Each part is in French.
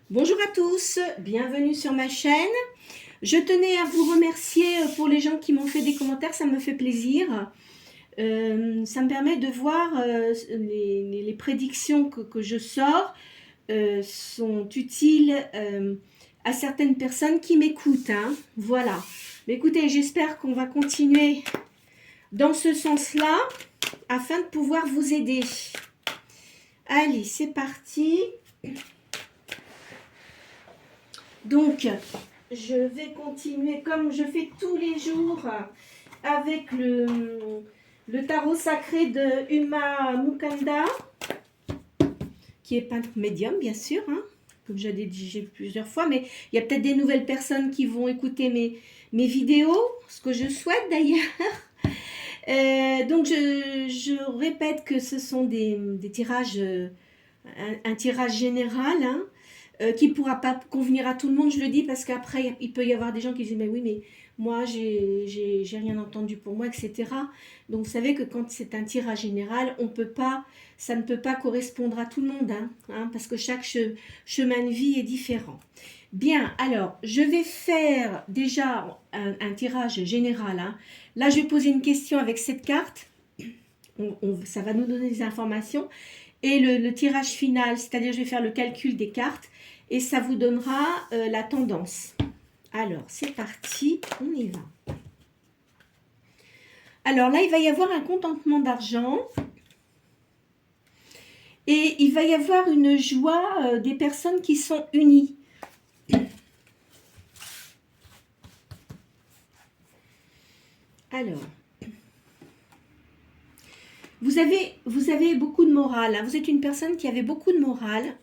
Bonjour à tous, bienvenue sur ma chaîne. Je tenais à vous remercier pour les gens qui m'ont fait des commentaires, ça me fait plaisir. Ça me permet de voir les prédictions que je sors sont utiles à certaines personnes qui m'écoutent. Voilà. Mais écoutez, j'espère qu'on va continuer dans ce sens-là afin de pouvoir vous aider. Allez, c'est parti. Donc, je vais continuer comme je fais tous les jours avec le tarot sacré de Uma Mukanda, qui est peintre médium, bien sûr, comme j'ai dit plusieurs fois, mais il y a peut-être des nouvelles personnes qui vont écouter mes vidéos, ce que je souhaite d'ailleurs. Donc, je répète que ce sont des tirages, un tirage général, qui ne pourra pas convenir à tout le monde, je le dis, parce qu'après, il peut y avoir des gens qui disent, mais oui, mais moi, j'ai rien entendu pour moi, etc. Donc, vous savez que quand c'est un tirage général, ça ne peut pas correspondre à tout le monde, parce que chaque chemin de vie est différent. Bien, alors, je vais faire déjà un tirage général. Là, je vais poser une question avec cette carte. Ça va nous donner des informations. Et le tirage final, c'est-à-dire je vais faire le calcul des cartes et ça vous donnera la tendance. Alors, c'est parti, on y va. Alors là, il va y avoir un contentement d'argent et il va y avoir une joie des personnes qui sont unies. Alors, vous avez beaucoup de morale. Vous êtes une personne qui avait beaucoup de morale.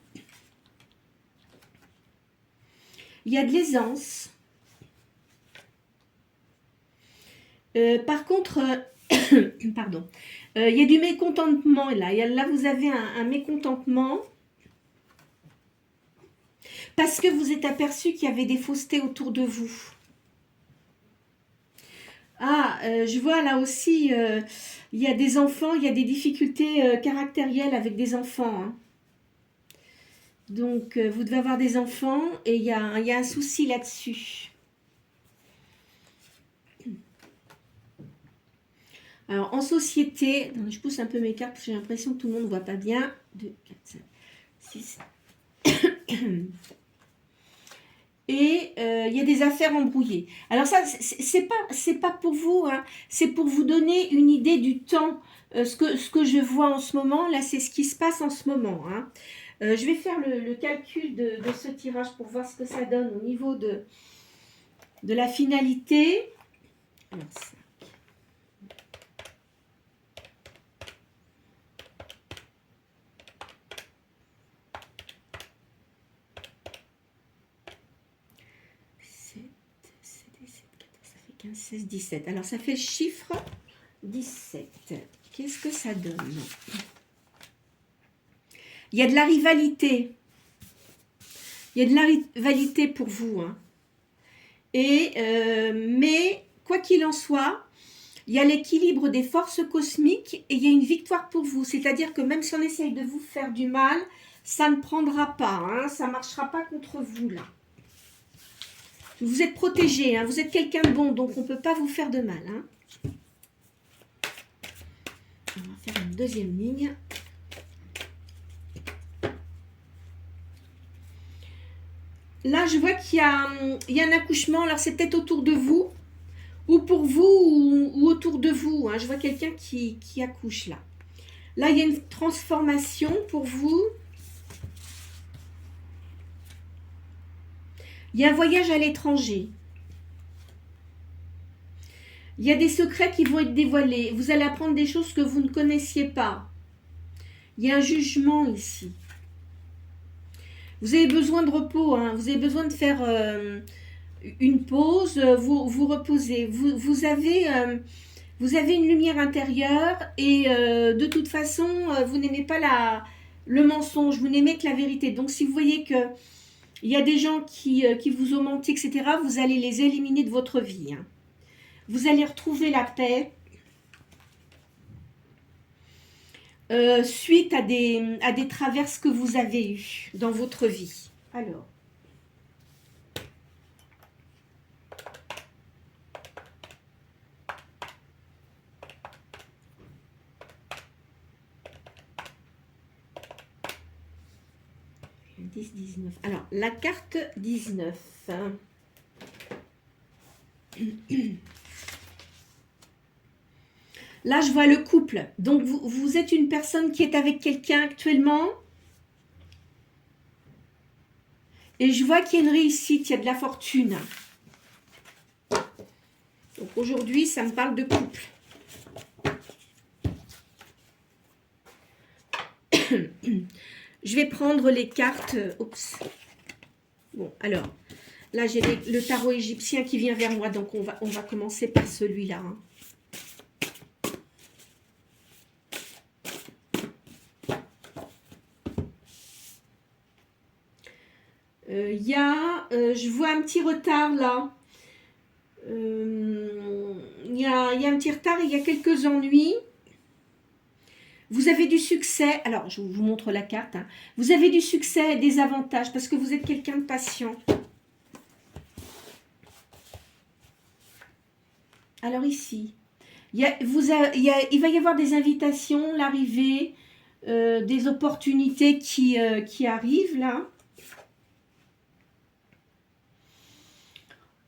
Il y a de l'aisance. Par contre, pardon, il y a du mécontentement là. Là, vous avez un mécontentement parce que vous êtes aperçu qu'il y avait des faussetés autour de vous. Je vois là aussi, il y a des enfants, il y a des difficultés caractérielles avec des enfants. Donc, vous devez avoir des enfants et il y a un souci là-dessus. Alors, en société, je pousse un peu mes cartes, j'ai l'impression que tout le monde ne voit pas bien. 2, 4, 5, 6. Et il y a des affaires embrouillées. Alors ça, c'est pas pour vous, c'est pour vous donner une idée du temps. Ce que je vois en ce moment, là, c'est ce qui se passe en ce moment. Je vais faire le calcul de ce tirage pour voir ce que ça donne au niveau de la finalité. Alors, ça. Ça fait 15, 16, 17. Alors, ça fait chiffre 17. Qu'est-ce que ça donne? Il y a de la rivalité. Il y a de la rivalité pour vous. Mais, quoi qu'il en soit, il y a l'équilibre des forces cosmiques et il y a une victoire pour vous. C'est-à-dire que même si on essaye de vous faire du mal, ça ne prendra pas. Ça ne marchera pas contre vous, là. Vous êtes protégé, vous êtes quelqu'un de bon, donc on ne peut pas vous faire de mal. On va faire une deuxième ligne. Là, je vois qu'il y a un accouchement. Alors, c'est peut-être autour de vous, ou pour vous, ou autour de vous. Je vois quelqu'un qui accouche là. Là, il y a une transformation pour vous. Il y a un voyage à l'étranger. Il y a des secrets qui vont être dévoilés. Vous allez apprendre des choses que vous ne connaissiez pas. Il y a un jugement ici. Vous avez besoin de repos. Vous avez besoin de faire une pause. Vous reposez. Vous avez une lumière intérieure. Et de toute façon, vous n'aimez pas le mensonge. Vous n'aimez que la vérité. Donc, si vous voyez que il y a des gens qui vous ont menti, etc., vous allez les éliminer de votre vie. Vous allez retrouver la paix suite à des traverses que vous avez eues dans votre vie. Alors, 10, 19. Alors, la carte 19. Là, je vois le couple. Donc, vous êtes une personne qui est avec quelqu'un actuellement. Et je vois qu'il y a une réussite, il y a de la fortune. Donc, aujourd'hui, ça me parle de couple. Je vais prendre les cartes. Oups. Bon, alors, là, j'ai le tarot égyptien qui vient vers moi. Donc, on va commencer par celui-là. Hein. Je vois un petit retard là. Il y a un petit retard, il y a quelques ennuis. Vous avez du succès. Alors, je vous montre la carte. Hein. Vous avez du succès et des avantages parce que vous êtes quelqu'un de patient. Alors ici, il va y avoir des invitations, l'arrivée, des opportunités qui arrivent là.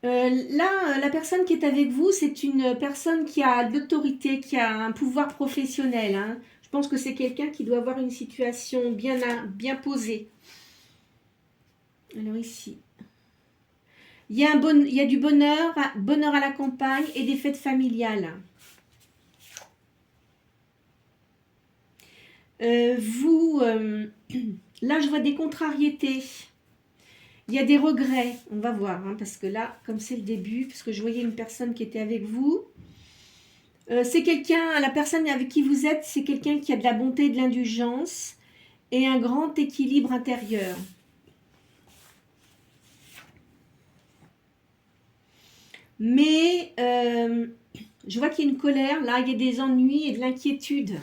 Là, la personne qui est avec vous, c'est une personne qui a de l'autorité, qui a un pouvoir professionnel. Hein. Je pense que c'est quelqu'un qui doit avoir une situation bien posée. Alors ici, il y a du bonheur à la campagne et des fêtes familiales. Là, je vois des contrariétés. Il y a des regrets, on va voir, hein, parce que là, comme c'est le début, parce que je voyais une personne qui était avec vous, c'est quelqu'un, la personne avec qui vous êtes, c'est quelqu'un qui a de la bonté et de l'indulgence et un grand équilibre intérieur. Mais je vois qu'il y a une colère, là, il y a des ennuis et de l'inquiétude.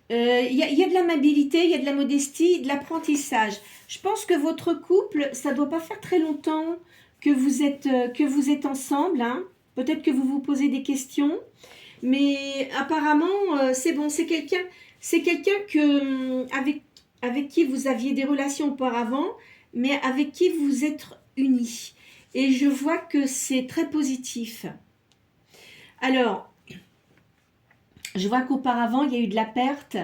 Il y a de l'amabilité, il y a de la modestie, de l'apprentissage. Je pense que votre couple, ça ne doit pas faire très longtemps que vous êtes ensemble. Hein. Peut-être que vous vous posez des questions. Mais apparemment, c'est bon. C'est quelqu'un avec qui vous aviez des relations auparavant, mais avec qui vous êtes unis. Et je vois que c'est très positif. Alors, je vois qu'auparavant, il y a eu de la perte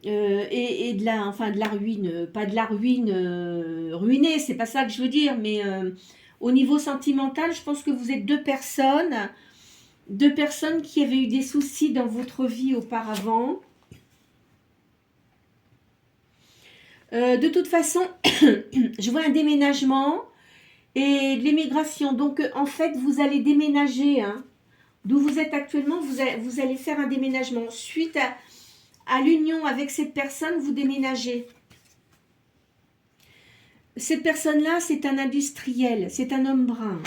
et de la ruine. Pas de la ruine ruinée, c'est pas ça que je veux dire, mais au niveau sentimental, je pense que vous êtes deux personnes qui avaient eu des soucis dans votre vie auparavant. De toute façon, je vois un déménagement et de l'émigration. Donc, en fait, vous allez déménager, hein. D'où vous êtes actuellement, vous allez faire un déménagement. Suite à l'union avec cette personne, vous déménagez. Cette personne-là, c'est un industriel, c'est un homme brun.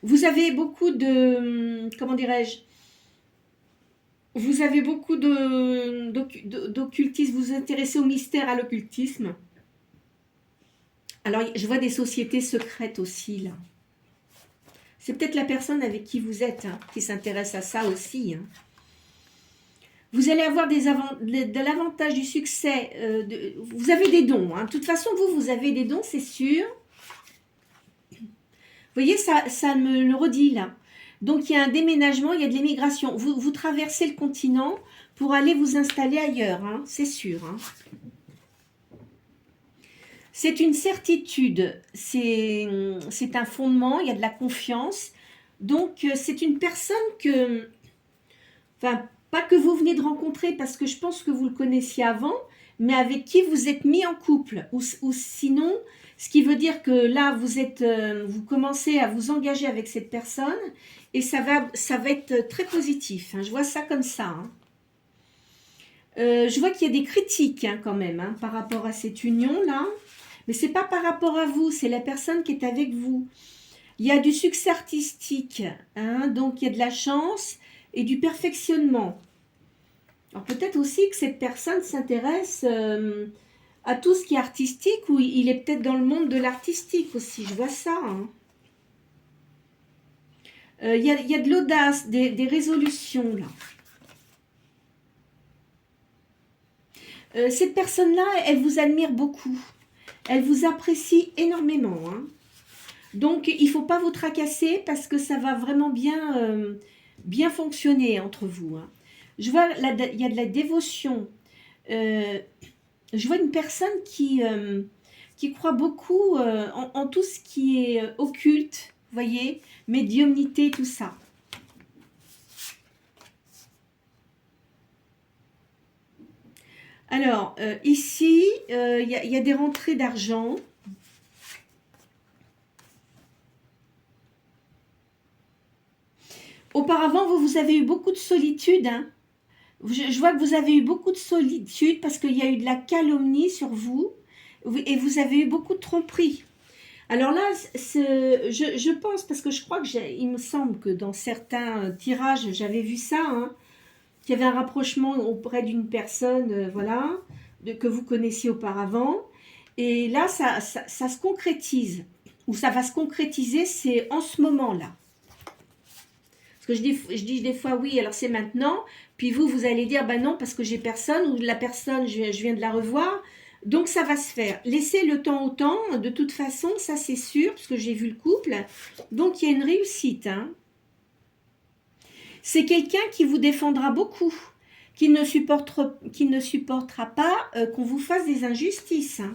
Vous avez beaucoup de, comment dirais-je, vous avez beaucoup d'occultisme, vous vous intéressez au mystère, à l'occultisme. Alors, je vois des sociétés secrètes aussi, là. C'est peut-être la personne avec qui vous êtes, hein, qui s'intéresse à ça aussi. Hein. Vous allez avoir de l'avantage du succès. Vous avez des dons. Hein. De toute façon, vous avez des dons, c'est sûr. Vous voyez, ça me le redit, là. Donc, il y a un déménagement, il y a de l'émigration. Vous traversez le continent pour aller vous installer ailleurs, hein, c'est sûr. Hein. C'est une certitude, c'est un fondement, il y a de la confiance. Donc, c'est une personne que, enfin, pas que vous venez de rencontrer parce que je pense que vous le connaissiez avant, mais avec qui vous êtes mis en couple. Ou sinon, ce qui veut dire que là, vous commencez à vous engager avec cette personne et ça va être très positif. Hein. Je vois ça comme ça. Hein. Je vois qu'il y a des critiques hein, quand même hein, par rapport à cette union-là. Mais ce n'est pas par rapport à vous, c'est la personne qui est avec vous. Il y a du succès artistique, hein, donc il y a de la chance et du perfectionnement. Alors peut-être aussi que cette personne s'intéresse à tout ce qui est artistique, ou il est peut-être dans le monde de l'artistique aussi, je vois ça. Hein. Y a de l'audace, des résolutions là. Cette personne-là, elle vous admire beaucoup. Elle vous apprécie énormément. Hein. Donc, il ne faut pas vous tracasser parce que ça va vraiment bien fonctionner entre vous. Hein. Je vois, il y a de la dévotion. Je vois une personne qui croit beaucoup en tout ce qui est occulte, vous voyez, médiumnité, tout ça. Alors, ici, il y a des rentrées d'argent. Auparavant, vous avez eu beaucoup de solitude. Hein. Je vois que vous avez eu beaucoup de solitude parce qu'il y a eu de la calomnie sur vous et vous avez eu beaucoup de tromperies. Alors là, je pense, parce que je crois il me semble que dans certains tirages, j'avais vu ça, hein, qu'il y avait un rapprochement auprès d'une personne, voilà, que vous connaissiez auparavant. Et là, ça se concrétise, ou ça va se concrétiser, c'est en ce moment-là. Parce que je dis des fois oui, alors c'est maintenant, puis vous allez dire ben non parce que j'ai personne, ou la personne, je viens de la revoir, donc ça va se faire. Laissez le temps au temps, de toute façon, ça c'est sûr, parce que j'ai vu le couple, donc il y a une réussite. Hein. C'est quelqu'un qui vous défendra beaucoup, qui ne supportera pas qu'on vous fasse des injustices. Hein.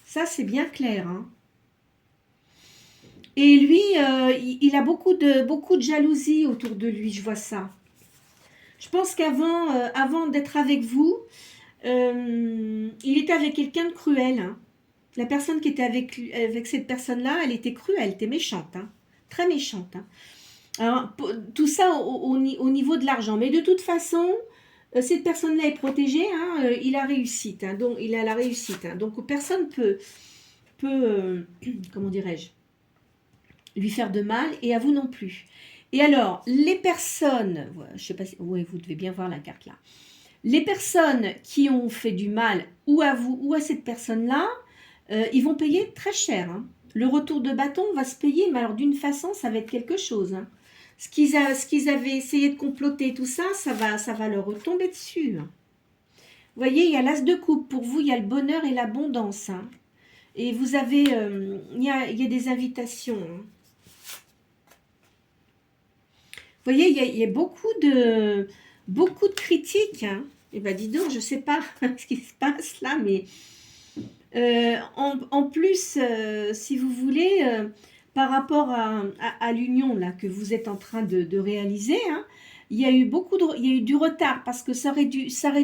Ça c'est bien clair. Hein. Et lui, il a beaucoup de jalousie autour de lui, je vois ça. Je pense avant d'être avec vous, il était avec quelqu'un de cruel. Hein. La personne qui était avec cette personne-là, elle était cruelle, elle était méchante. Hein. Très méchante. Hein. Alors, tout ça au niveau de l'argent. Mais de toute façon, cette personne-là est protégée. Hein, il a réussite. Hein, donc, il a la réussite. Hein, donc, personne peut comment dirais-je, lui faire de mal, et à vous non plus. Et alors, les personnes, je sais pas si, ouais, vous devez bien voir la carte là, les personnes qui ont fait du mal, ou à vous, ou à cette personne-là, ils vont payer très cher. Hein. Le retour de bâton va se payer, mais alors d'une façon, ça va être quelque chose. Hein. Ce qu'ils avaient essayé de comploter, tout ça, ça va leur retomber dessus. Hein. Vous voyez, il y a l'as de coupe. Pour vous, il y a le bonheur et l'abondance. Hein. Et vous avez, il y a des invitations. Hein. Vous voyez, il y a beaucoup de critiques. Hein. Et bien, dis donc, je ne sais pas ce qui se passe là, mais en plus, si vous voulez, par rapport à l'union là que vous êtes en train de réaliser, hein, il y a eu du retard parce que ça aurait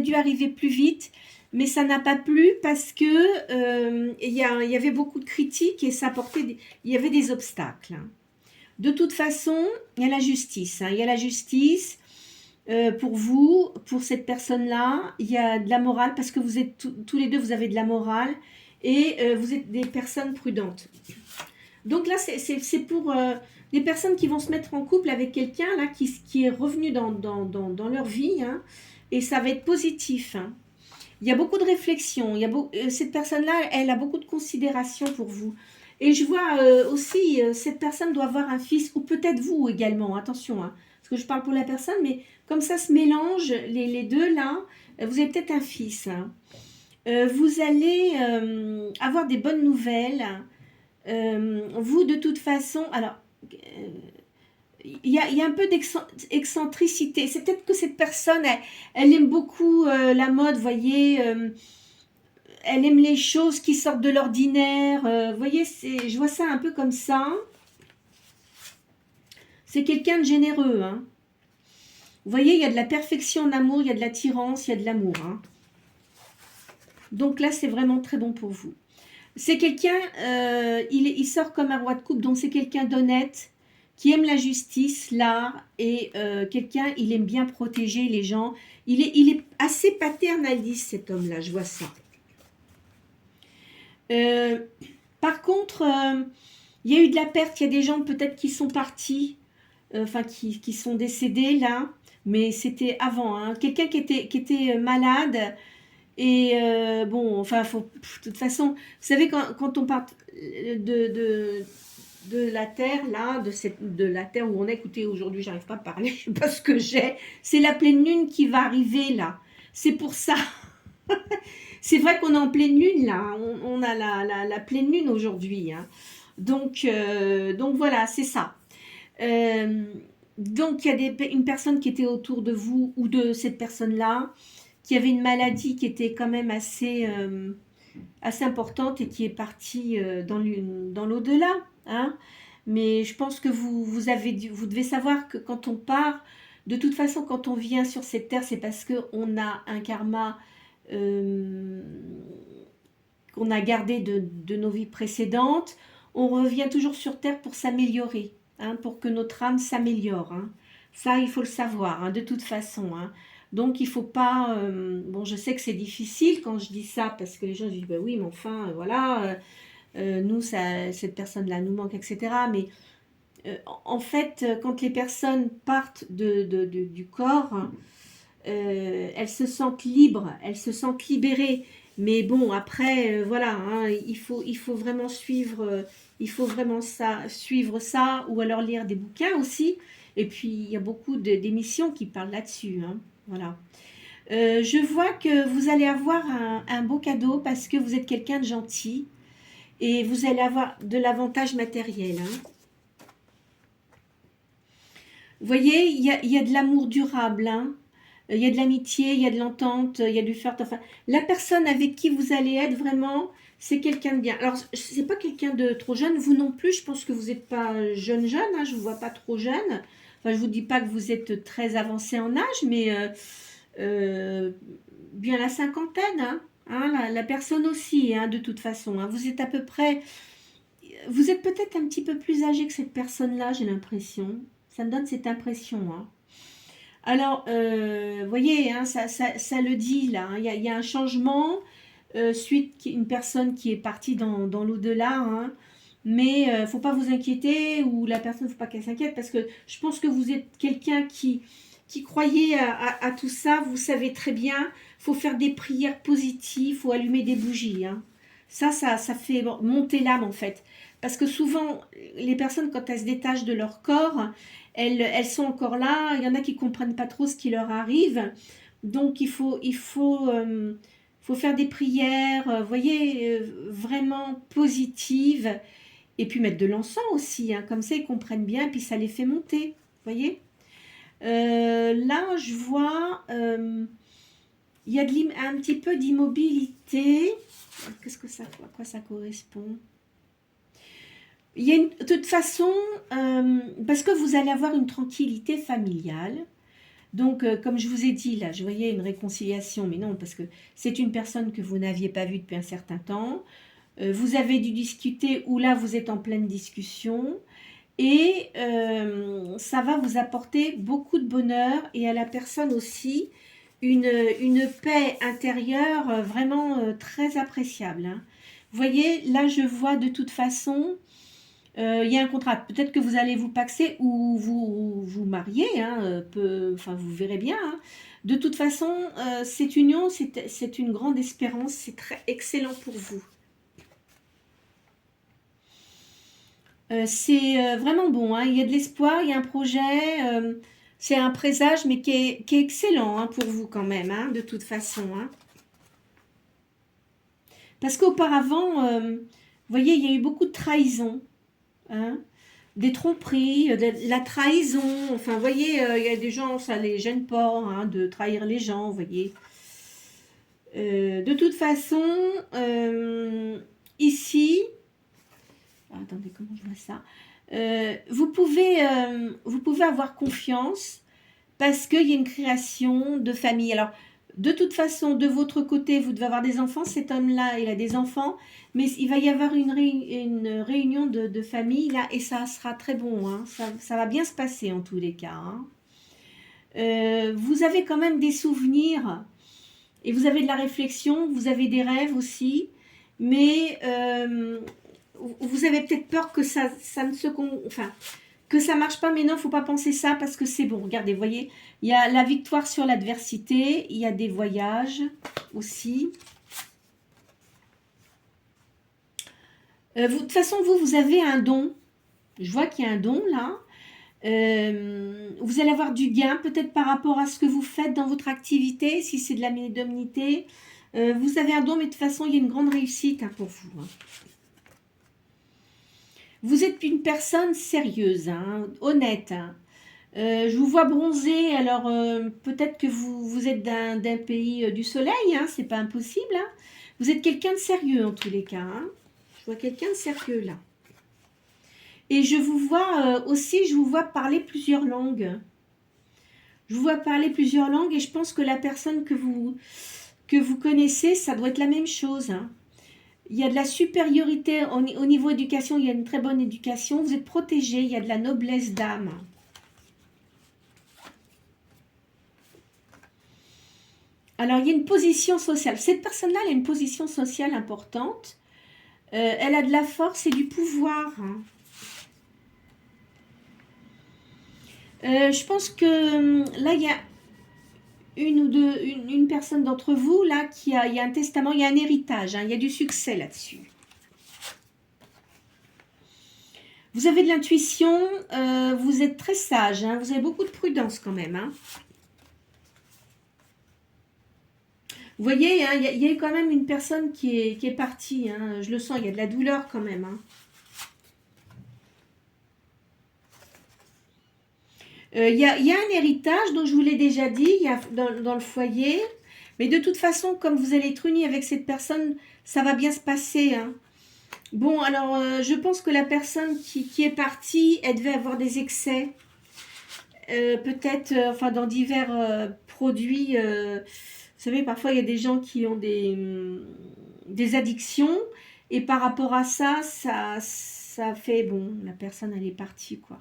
dû arriver plus vite, mais ça n'a pas plu parce que il y avait beaucoup de critiques et il y avait des obstacles. Hein. De toute façon, il y a la justice. Hein. Il y a la justice pour vous, pour cette personne-là. Il y a de la morale parce que vous êtes tous les deux, vous avez de la morale et vous êtes des personnes prudentes. Donc là, c'est pour des personnes qui vont se mettre en couple avec quelqu'un là qui est revenu dans leur vie. Hein, et ça va être positif. Hein. Il y a beaucoup de réflexion. Cette personne-là, elle a beaucoup de considération pour vous. Et je vois aussi, cette personne doit avoir un fils, ou peut-être vous également, attention, hein, parce que je parle pour la personne, mais comme ça se mélange, les deux là, vous avez peut-être un fils. Hein. Vous allez avoir des bonnes nouvelles. Vous, de toute façon, alors, il y a un peu d'excentricité. C'est peut-être que cette personne, elle aime beaucoup la mode, vous voyez, elle aime les choses qui sortent de l'ordinaire. Vous voyez, je vois ça un peu comme ça. C'est quelqu'un de généreux. Hein. Vous voyez, il y a de la perfection en amour, il y a de l'attirance, il y a de l'amour. Hein. Donc là, c'est vraiment très bon pour vous. C'est quelqu'un, il sort comme un roi de coupe, donc c'est quelqu'un d'honnête, qui aime la justice, l'art, et quelqu'un, il aime bien protéger les gens. Il est assez paternaliste, cet homme-là, je vois ça. Par contre, il y a eu de la perte, il y a des gens peut-être qui sont partis, enfin qui sont décédés là, mais c'était avant. Hein. Quelqu'un qui était malade Et bon, enfin, de toute façon, vous savez, quand on part de la Terre, là, de la Terre où on est, écoutez, aujourd'hui, j'arrive pas à parler, je sais pas ce que j'ai, c'est la pleine lune qui va arriver, là. C'est pour ça. C'est vrai qu'on est en pleine lune, là. On a la pleine lune aujourd'hui, hein. Donc voilà, c'est ça. Euh, donc, il y a une personne qui était autour de vous ou de cette personne-là qui avait une maladie qui était quand même assez importante et qui est partie dans l'au-delà, hein. Mais je pense que vous devez savoir que quand on part, de toute façon, quand on vient sur cette terre, c'est parce qu'on a un karma euh, qu'on a gardé de nos vies précédentes. On revient toujours sur terre pour s'améliorer, hein, pour que notre âme s'améliore, hein. Ça, il faut le savoir, hein, de toute façon, hein. Donc, il faut pas... bon, je sais que c'est difficile quand je dis ça, parce que les gens disent, bah oui, mais enfin, voilà, nous, cette personne-là nous manque, etc. Mais en fait, quand les personnes partent du corps, elles se sentent libres, elles se sentent libérées. Mais bon, après, voilà, hein, il faut vraiment suivre ça, ou alors lire des bouquins aussi. Et puis, il y a beaucoup d'émissions qui parlent là-dessus, hein, voilà. Je vois que vous allez avoir un beau cadeau parce que vous êtes quelqu'un de gentil et vous allez avoir de l'avantage matériel, hein. Vous voyez, il y a de l'amour durable, hein. Il y a de l'amitié, il y a de l'entente, il y a du flirt. Enfin, la personne avec qui vous allez être vraiment, c'est quelqu'un de bien. Alors, c'est pas quelqu'un de trop jeune, vous non plus. Je pense que vous n'êtes pas jeune, hein, je vous vois pas trop jeune. Enfin, je vous dis pas que vous êtes très avancé en âge, mais euh, bien la cinquantaine, hein. Hein, la personne aussi, hein, de toute façon, hein. Vous êtes à peu près, vous êtes peut-être un petit peu plus âgé que cette personne-là, j'ai l'impression. Ça me donne cette impression, hein. Alors, voyez, hein, ça le dit là, hein, il y a un changement suite à une personne qui est partie dans l'au-delà, hein, mais faut pas vous inquiéter, ou la personne, faut pas qu'elle s'inquiète, parce que je pense que vous êtes quelqu'un qui croyait à tout ça. Vous savez très bien, faut faire des prières positives, faut allumer des bougies, hein. Ça fait monter l'âme en fait. Parce que souvent, les personnes, quand elles se détachent de leur corps, elles sont encore là. Il y en a qui comprennent pas trop ce qui leur arrive. Donc, faut faire des prières, voyez, vraiment positives. Et puis mettre de l'encens aussi, hein, comme ça ils comprennent bien, et puis ça les fait monter, voyez. Là, je vois, il y a un petit peu d'immobilité. Qu'est-ce que ça, à quoi ça correspond? Il y a de toute façon, parce que vous allez avoir une tranquillité familiale. Donc, comme je vous ai dit, là, je voyais une réconciliation, mais non, parce que c'est une personne que vous n'aviez pas vue depuis un certain temps. Vous avez dû discuter, ou là, vous êtes en pleine discussion. Et ça va vous apporter beaucoup de bonheur, et à la personne aussi une paix intérieure vraiment très appréciable, hein. Vous voyez, là je vois de toute façon, il y a un contrat. Peut-être que vous allez vous paxer ou vous marier, hein, enfin vous verrez bien, hein. De toute façon, cette union, c'est une grande espérance, c'est très excellent pour vous. C'est vraiment bon, hein. Il y a de l'espoir, il y a un projet, c'est un présage, mais qui est excellent, hein, pour vous quand même, hein, de toute façon, hein. Parce qu'auparavant, vous voyez, il y a eu beaucoup de trahison, hein, des tromperies, de la trahison. Enfin, vous voyez, il y a des gens, ça les gêne pas, hein, de trahir les gens, vous voyez. De toute façon, ici, attendez, comment je vois ça? Vous pouvez avoir confiance parce qu'il y a une création de famille. Alors, de toute façon, de votre côté, vous devez avoir des enfants. Cet homme-là, il a des enfants, mais il va y avoir une réunion de famille là, et ça sera très bon, hein. Ça va bien se passer en tous les cas, hein. Vous avez quand même des souvenirs et vous avez de la réflexion, vous avez des rêves aussi, mais vous avez peut-être peur que ça ne se... Enfin, que ça marche pas, mais non, faut pas penser ça parce que c'est bon. Regardez, vous voyez, il y a la victoire sur l'adversité, il y a des voyages aussi. De toute façon, vous avez un don. Je vois qu'il y a un don là. Vous allez avoir du gain peut-être par rapport à ce que vous faites dans votre activité, si c'est de la médiumnité. Vous avez un don, mais de toute façon, il y a une grande réussite pour vous. Vous êtes une personne sérieuse, honnête. Je vous vois bronzé, alors peut-être que vous êtes d'un pays du soleil, c'est pas impossible. Vous êtes quelqu'un de sérieux en tous les cas. Je vois quelqu'un de sérieux là. Et je vous vois aussi, je vous vois parler plusieurs langues. Je vous vois parler plusieurs langues et je pense que la personne que vous connaissez, ça doit être la même chose. Il y a de la supériorité au niveau éducation, il y a une très bonne éducation. Vous êtes protégé, il y a de la noblesse d'âme. Alors, il y a une position sociale. Cette personne-là, elle a une position sociale importante. Elle a de la force et du pouvoir. Je pense que là, il y a une personne d'entre vous, là, il y a un testament, il y a un héritage, il y a du succès là-dessus. Vous avez de l'intuition, vous êtes très sage, vous avez beaucoup de prudence quand même. Vous voyez, il y a quand même une personne qui est partie, je le sens, il y a de la douleur quand même. Il y a un héritage dont je vous l'ai déjà dit, il y a dans le foyer, mais de toute façon, comme vous allez être unis avec cette personne, ça va bien se passer. Bon, alors, je pense que la personne qui est partie, elle devait avoir des excès, peut-être, enfin, dans divers produits. Vous savez, parfois, il y a des gens qui ont des addictions, et par rapport à ça, ça fait, bon, la personne, elle est partie, quoi.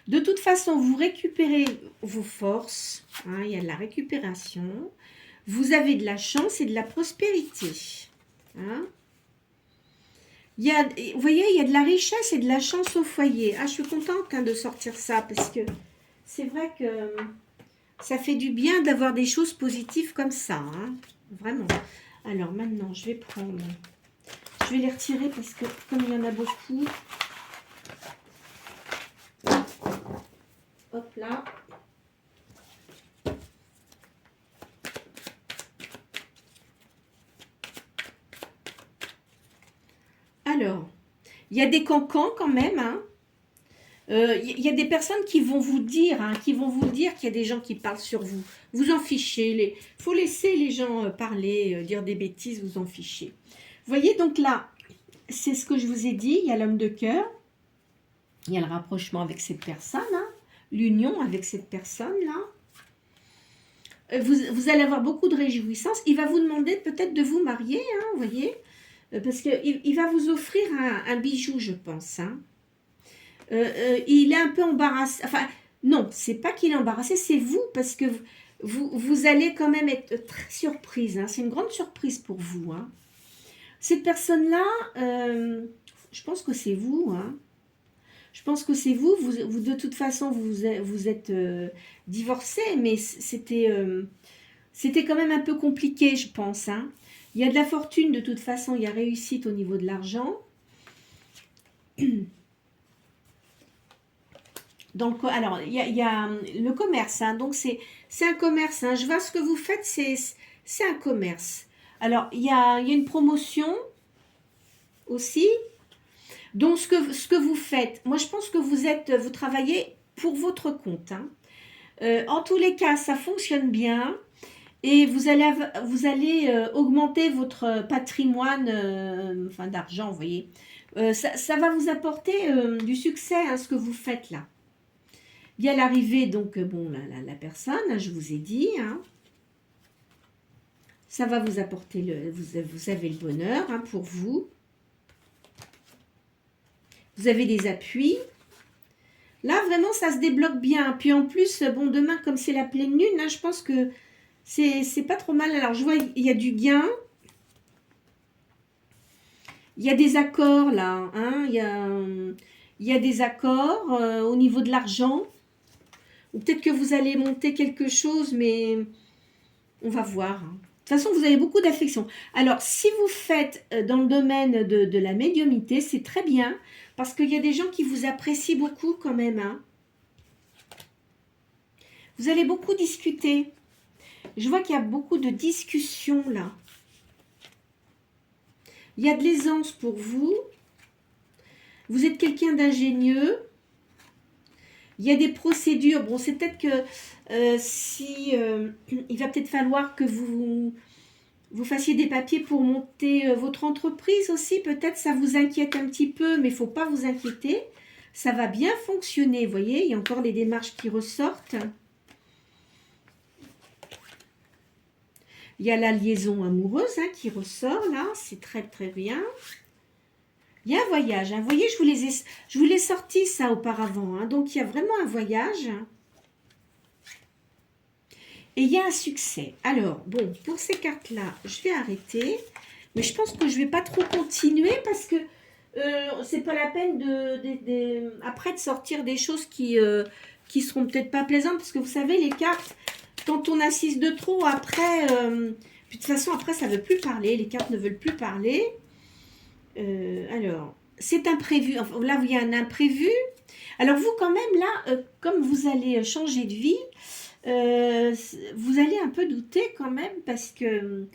De toute façon, vous récupérez vos forces, il y a de la récupération, vous avez de la chance et de la prospérité. Vous voyez, il y a de la richesse et de la chance au foyer. Je suis contente de sortir ça parce que c'est vrai que ça fait du bien d'avoir des choses positives comme ça. Vraiment. Alors maintenant, je vais les retirer parce que comme il y en a beaucoup. Hop là. Alors, il y a des cancans quand même. Il y a des personnes qui vont vous dire, qu'il y a des gens qui parlent sur vous. Vous en fichez. Faut laisser les gens parler, dire des bêtises, vous en fichez. Vous voyez, donc là, c'est ce que je vous ai dit. Il y a l'homme de cœur. Il y a le rapprochement avec cette personne. L'union avec cette personne-là. Vous allez avoir beaucoup de réjouissance. Il va vous demander peut-être de vous marier, vous voyez. Parce qu'il va vous offrir un bijou, je pense. Il est un peu embarrassé. Enfin, non, c'est pas qu'il est embarrassé, c'est vous, parce que vous allez quand même être très surprise. C'est une grande surprise pour vous. Cette personne-là, je pense que c'est vous. Je pense que c'est vous. Vous, de toute façon, vous êtes divorcé, mais c'était quand même un peu compliqué, je pense. Il y a de la fortune, de toute façon, il y a réussite au niveau de l'argent. Donc, alors, il y a le commerce. Donc, c'est un commerce. Je vois ce que vous faites, c'est un commerce. Alors, il y a une promotion aussi. Donc, ce que vous faites, moi, je pense que vous travaillez pour votre compte. En tous les cas, ça fonctionne bien. Et vous allez augmenter votre patrimoine d'argent, vous voyez. Ça va vous apporter du succès, ce que vous faites là. Il y a l'arrivée, donc, la personne, je vous ai dit. Ça va vous apporter, vous avez le bonheur pour vous. Vous avez des appuis. Là, vraiment, ça se débloque bien. Puis en plus, bon, demain, comme c'est la pleine lune, je pense que c'est pas trop mal. Alors, je vois, il y a du gain. Il y a des accords, là. Il il y a des accords au niveau de l'argent. Ou peut-être que vous allez monter quelque chose, mais on va voir. De toute façon, vous avez beaucoup d'affection. Alors, si vous faites dans le domaine de la médiumnité, c'est très bien, parce qu'il y a des gens qui vous apprécient beaucoup quand même. Hein. Vous allez beaucoup discuter. Je vois qu'il y a beaucoup de discussions là. Il y a de l'aisance pour vous. Vous êtes quelqu'un d'ingénieux. Il y a des procédures. Bon, c'est peut-être que il va peut-être falloir que vous fassiez des papiers pour monter votre entreprise aussi. Peut-être ça vous inquiète un petit peu, mais il ne faut pas vous inquiéter. Ça va bien fonctionner, vous voyez. Il y a encore les démarches qui ressortent. Il y a la liaison amoureuse hein, qui ressort là. C'est très très bien. Il y a un voyage. Vous voyez, je vous l'ai sorti ça auparavant. Hein. Donc, il y a vraiment un voyage. Et il y a un succès. Alors, bon, pour ces cartes-là, je vais arrêter. Mais je pense que je ne vais pas trop continuer parce que c'est pas la peine après de sortir des choses qui seront peut-être pas plaisantes. Parce que vous savez, les cartes, quand on assiste de trop, après, de toute façon, après, ça ne veut plus parler. Les cartes ne veulent plus parler. Alors, c'est imprévu. Enfin, là, il y a un imprévu. Alors, vous, quand même, là, comme vous allez changer de vie, vous allez un peu douter quand même parce que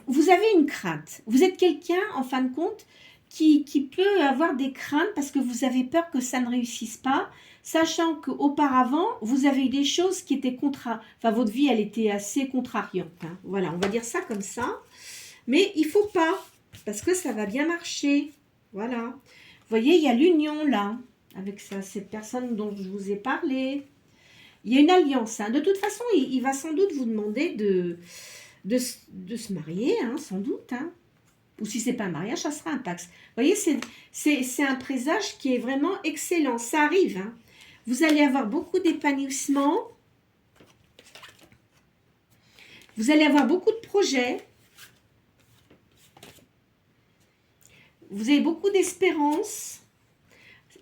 vous avez une crainte. Vous êtes quelqu'un, en fin de compte, qui peut avoir des craintes parce que vous avez peur que ça ne réussisse pas, sachant qu'auparavant, vous avez eu des choses qui étaient enfin, votre vie, elle était assez contrariante. Hein. Voilà, on va dire ça comme ça. Mais il ne faut pas. Parce que ça va bien marcher. Voilà. Vous voyez, il y a l'union là, avec cette personne dont je vous ai parlé. Il y a une alliance. Hein. De toute façon, il va sans doute vous demander de se marier, hein, sans doute. Hein. Ou si ce n'est pas un mariage, ça sera un pax. Vous voyez, c'est un présage qui est vraiment excellent. Ça arrive. Hein. Vous allez avoir beaucoup d'épanouissement. Vous allez avoir beaucoup de projets. Vous avez beaucoup d'espérance.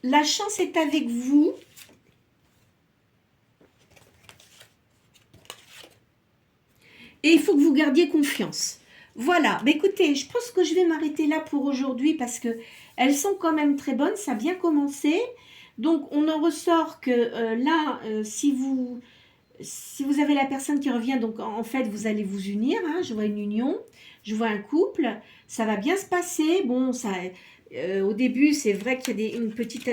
La chance est avec vous. Et il faut que vous gardiez confiance. Voilà. Mais écoutez, je pense que je vais m'arrêter là pour aujourd'hui parce que elles sont quand même très bonnes. Ça a bien commencé. Donc, on en ressort que là, si vous avez la personne qui revient, donc en fait, vous allez vous unir. Hein, je vois une union. Je vois un couple. Ça va bien se passer. Bon, au début, c'est vrai qu'il y a une petite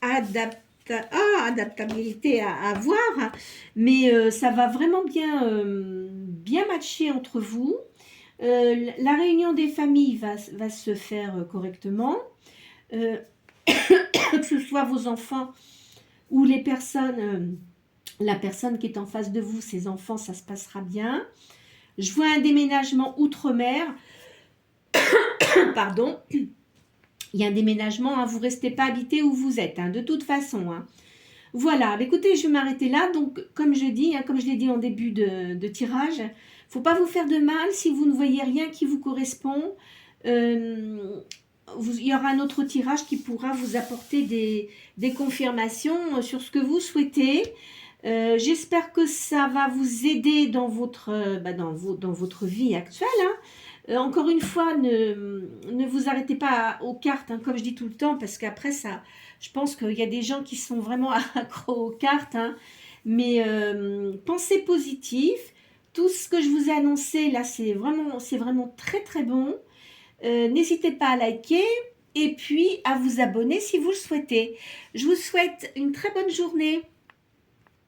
adaptabilité à avoir, hein, mais ça va vraiment bien matcher entre vous. La réunion des familles va se faire correctement. Que ce soit vos enfants ou les personnes, la personne qui est en face de vous, ses enfants, ça se passera bien. Je vois un déménagement outre-mer. Pardon. Il y a un déménagement, hein, vous ne restez pas habité où vous êtes, hein, de toute façon. Hein. Voilà, écoutez, je vais m'arrêter là. Donc, comme je dis, hein, comme je l'ai dit en début de tirage, il ne faut pas vous faire de mal si vous ne voyez rien qui vous correspond. Il y aura un autre tirage qui pourra vous apporter des confirmations sur ce que vous souhaitez. J'espère que ça va vous aider dans votre vie actuelle. Hein. Encore une fois, ne vous arrêtez pas aux cartes, hein, comme je dis tout le temps, parce qu'après, je pense qu'il y a des gens qui sont vraiment accros aux cartes. Hein. Mais pensez positif. Tout ce que je vous ai annoncé, là, c'est vraiment très, très bon. N'hésitez pas à liker et puis à vous abonner si vous le souhaitez. Je vous souhaite une très bonne journée.